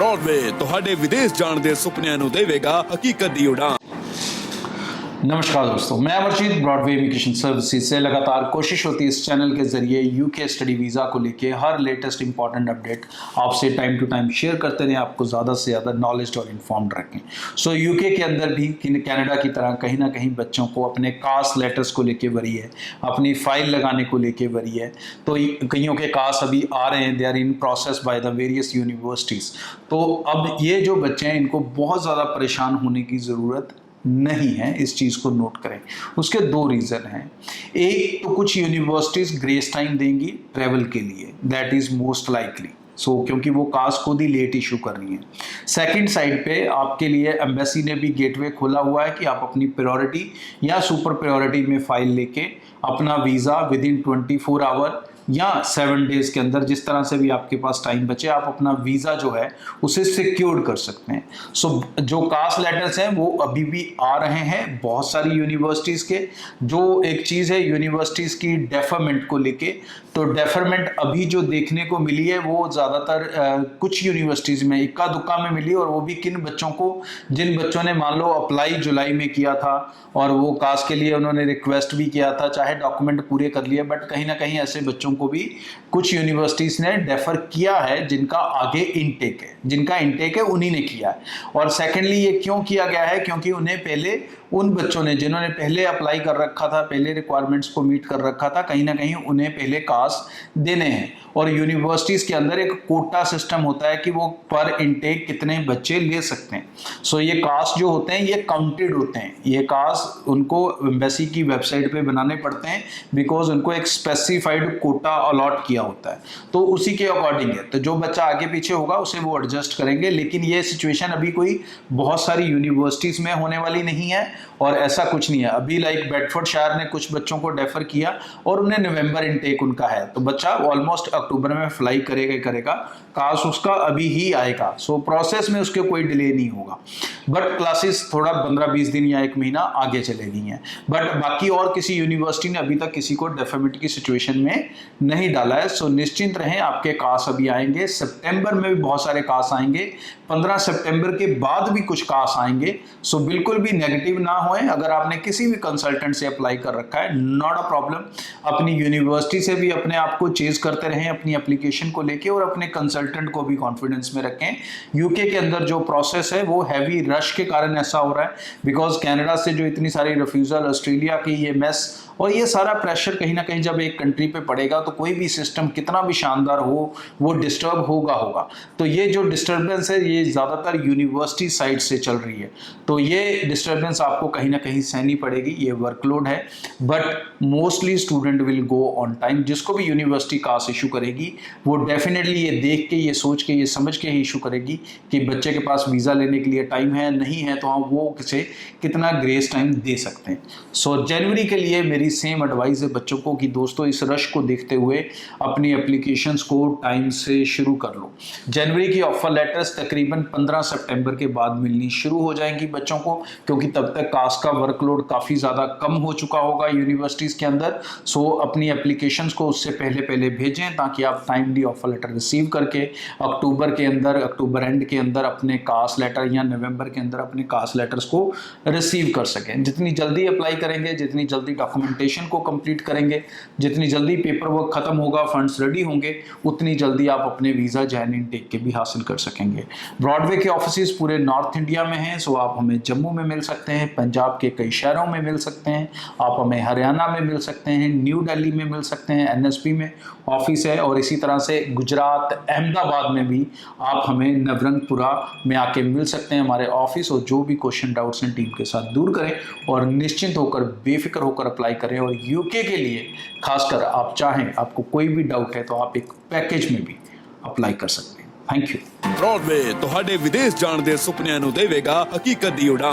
Broadway ਤੁਹਾਡੇ विदेश जाण ਦੇ ਸੁਪਨਿਆਂ ਨੂੰ ਦੇਵੇਗਾ हकीकत ਦੀ उड़ान। नमस्कार दोस्तों, मैं अमरजीत ब्रॉडवे इमिग्रेशन सर्विसेज से लगातार कोशिश होती है इस चैनल के जरिए यूके स्टडी वीज़ा को लेके हर लेटेस्ट इंपॉर्टेंट अपडेट आपसे टाइम टू टाइम शेयर करते रहें, आपको ज़्यादा से ज़्यादा नॉलेज और इन्फॉर्म्ड रखें। सो यूके के अंदर भी कनाडा की तरह कहीं ना कहीं बच्चों को अपने कास्ट लेटर्स को लेके वरी है, अपनी फाइल लगाने को लेके वरी है। तो कईयों के कास्ट अभी आ रहे हैं, they are in process by the various universities. तो अब ये जो बच्चे हैं इनको बहुत ज़्यादा परेशान होने की ज़रूरत नहीं है, इस चीज़ को नोट करें। उसके दो रीज़न हैं। एक तो कुछ यूनिवर्सिटीज़ ग्रेस टाइम देंगी ट्रैवल के लिए, दैट इज़ मोस्ट लाइकली क्योंकि वो कास्ट खुद ही लेट इशू कर रही हैं। सेकंड साइड पे आपके लिए एम्बेसी ने भी गेटवे खोला हुआ है कि आप अपनी प्रायोरिटी या सुपर प्रायोरिटी में फाइल लेके अपना वीज़ा विद इन 24 आवर या 7 डेज़ के अंदर, जिस तरह से भी आपके पास टाइम बचे, आप अपना वीज़ा जो है उसे सिक्योर कर सकते हैं। सो जो कास्ट लेटर्स हैं वो अभी भी आ रहे हैं बहुत सारी यूनिवर्सिटीज़ के। जो एक चीज़ है यूनिवर्सिटीज़ की डेफरमेंट को लेके, तो डेफरमेंट अभी जो देखने को मिली है वो ज़्यादातर कुछ यूनिवर्सिटीज़ में इक्का दुक्का में मिली, और वो भी किन बच्चों को, जिन बच्चों ने मान लो अप्लाई जुलाई में किया था और वो कास्ट के लिए उन्होंने रिक्वेस्ट भी किया था, चाहे डॉक्यूमेंट पूरे कर लिए, बट कहीं ना कहीं ऐसे बच्चों को भी कुछ यूनिवर्सिटीज़ ने डेफर किया है जिनका आगे इनटेक है, जिनका इनटेक है उन्हीं ने किया है। और सेकेंडली ये क्यों किया गया है, क्योंकि उन्हें पहले उन बच्चों ने जिन्होंने पहले अप्लाई कर रखा था, पहले रिक्वायरमेंट्स को मीट कर रखा था, कहीं ना कहीं उन्हें पहले कास्ट देने हैं। और यूनिवर्सिटीज़ के अंदर एक कोटा सिस्टम होता है कि वो पर इनटेक कितने बच्चे ले सकते हैं। सो ये कास्ट जो होते हैं ये काउंटेड होते हैं, ये कास्ट उनको एम्बेसी की वेबसाइट पे बनाने पड़ते हैं, बिकॉज उनको एक स्पेसिफाइड कोटा अलॉट किया होता है, तो उसी के अकॉर्डिंग है। तो जो बच्चा आगे पीछे होगा उसे वो एडजस्ट करेंगे। लेकिन ये सिचुएशन अभी कोई बहुत सारी यूनिवर्सिटीज़ में होने वाली नहीं है, और ऐसा कुछ नहीं है। अभी लाइक बेडफोर्डशायर ने कुछ बच्चों को डेफर किया और उन्हें नवंबर इनटेक उनका है, तो बच्चा ऑलमोस्ट अक्टूबर में फ्लाई करेगा, काश उसका अभी ही आएगा। सो प्रोसेस में उसके कोई डिले नहीं होगा, बट क्लासेस थोड़ा 15-20 दिन या 1 महीना आगे चले गई हैं। बट बाकी और किसी यूनिवर्सिटी ने अभी तक किसी को डेफरमेंट की सिचुएशन में नहीं डाला है। सो निश्चिंत रहें, आपके कास्ट अभी आएंगे, सितंबर में भी बहुत सारे कास्ट आएंगे, 15 सितंबर के बाद भी कुछ कास्ट आएंगे। सो बिल्कुल भी नेगेटिव ना होएं। अगर आपने किसी भी कंसल्टेंट से अप्लाई कर रखा है, नॉट अ प्रॉब्लम। अपनी यूनिवर्सिटी से भी अपने आप को चेज करते रहें अपनी एप्लीकेशन को लेके, और अपने कंसल्टेंट को भी कॉन्फिडेंस में रखें। यूके के अंदर जो प्रोसेस है वो हैवी रश के कारण ऐसा हो रहा है, बिकॉज कनाडा से जो इतनी सारी रिफ्यूजल, ऑस्ट्रेलिया की ये मेस और ये सारा प्रेशर कहीं ना कहीं जब एक कंट्री पे पड़ेगा तो कोई भी सिस्टम कितना भी शानदार हो वो डिस्टर्ब होगा। तो ये जो डिस्टर्बेंस है ये ज़्यादातर यूनिवर्सिटी साइड से चल रही है, तो ये डिस्टर्बेंस आपको कहीं ना कहीं सहनी पड़ेगी, ये वर्कलोड है। But mostly student will go on time. जिसको भी यूनिवर्सिटी कास्ट इशू करेगी वो डेफिनेटली ये देख के, ये सोच के, ये समझ के ही इशू करेगी कि बच्चे के पास वीज़ा लेने के लिए टाइम है, नहीं है तो हम वो किसे कितना ग्रेस टाइम दे सकते हैं। सो जनवरी के लिए मेरी सेम एडवाइस है बच्चों को कि दोस्तों इस रश को देखते हुए अपनी एप्लीकेशंस को टाइम से शुरू कर लो। जनवरी की ऑफर लेटर्स तकरीबन 15 सितंबर के बाद मिलनी शुरू हो जाएंगी बच्चों को, क्योंकि तब तक कास्ट का वर्कलोड काफ़ी ज़्यादा कम हो चुका होगा यूनिवर्सिटीज़ के अंदर। सो अपनी एप्लीकेशंस को उससे पहले भेजें ताकि आप टाइमली ऑफर लेटर रिसीव करके अक्टूबर के अंदर, अक्टूबर एंड के अंदर अपने कास्ट लेटर या नवंबर के अंदर अपने कास्ट लेटर्स को रिसीव कर सकें। जितनी जल्दी अप्लाई करेंगे, जितनी जल्दी डॉक्यूमेंटेशन को कंप्लीट करेंगे, जितनी जल्दी पेपर वर्क खत्म होगा, फंड्स रेडी होंगे, उतनी जल्दी आप अपने वीज़ा जैन इनटेक के भी हासिल कर सकेंगे। ब्रॉडवे के ऑफिस पूरे नॉर्थ इंडिया में हैं। सो आप हमें जम्मू में मिल सकते हैं, पंजाब के कई शहरों में मिल सकते हैं, आप हमें हरियाणा में मिल सकते हैं, न्यू दिल्ली में मिल सकते हैं, NSP में ऑफिस है, और इसी तरह से गुजरात, अहमदाबाद में भी आप हमें नवरंगपुरा में आके मिल सकते हैं हमारे ऑफिस। और जो भी क्वेश्चन डाउट्स हैं टीम के साथ दूर करें और निश्चिंत होकर, बेफिक्र होकर अप्लाई करें। और यूके के लिए खासकर आप चाहें, आपको कोई भी डाउट है तो आप एक पैकेज में भी अप्लाई कर सकते हैं। Thank you. ब्रॉडवे ਤੁਹਾਡੇ विदेश जाण ਦੇ ਸੁਪਨਿਆਂ ਨੂੰ ਦੇਵੇਗਾ हकीकत ਦੀ उड़ान।